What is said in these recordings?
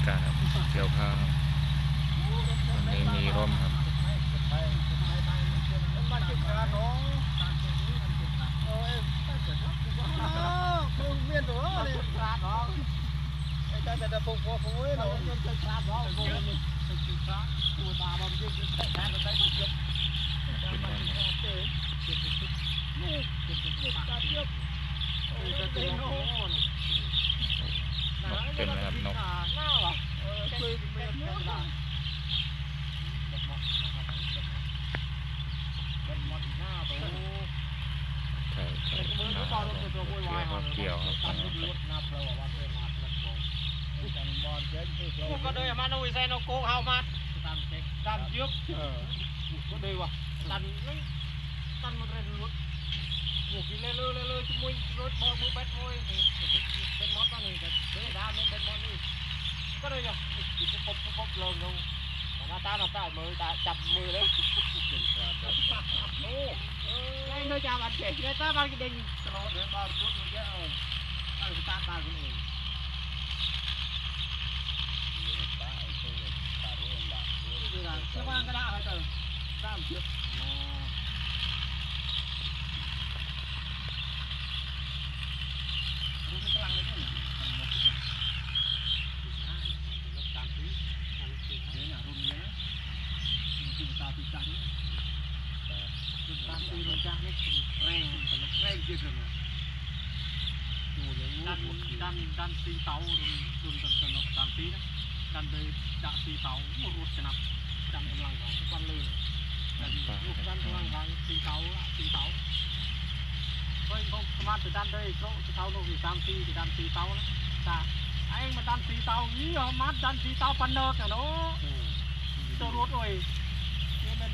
ากาศเกี่ยวข้าววันนี้มีร่มครับเต็มเลยครับนกใช่ใช่เกี่ยวครับก็เลยมาหนุ่ยใส่นกโกเฮามาตันยึบก็เลยวะตันมันเรียนรถหมูกินเรื่อยๆมุ้ยรถมือเป็ดมุ้ยเป็นมอสตัวนี้แต่เดี๋ยวดาเป็นมอสนี่ก็เลยอ่ะพบลงดูมาตามือตาจับมือเลยโอ้ยเนื้อจามันเจ็บเลยตามันกินเด้งตลอดเลยบ้านรถมันเยอะเอาตาบ้านคนเองสว่างก็ได้ให้เติมตามเยอะรู้เป็นพลังเลยเนี่ยตามตีเนี่ยรุ่นนี้นะมันตาตีจังเนี่ยตามตีรุ่นจังเนี่ยแรงเยอะเลยดันตีเตารุ่นตามตีนะดันโดยดักตีเตารูดชนะดันกำลังกันวันลื่นลูกดันกำลังกันตีเตาเฮ้ยเขาสามารถดันได้เขาเตาโน้ตตามตีดันตีเตานะแต่ไอ้มันดันตีเตานี่เหรอมัดดันตีเตาปันเนอร์กันเนาะตัวรถเลยนี่มัน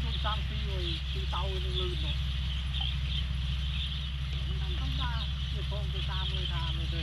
รุ่นตามตีเลยตีเตาลื่นเนาะมันดันต้องได้ที่โค้งตีตามเลยทาเลย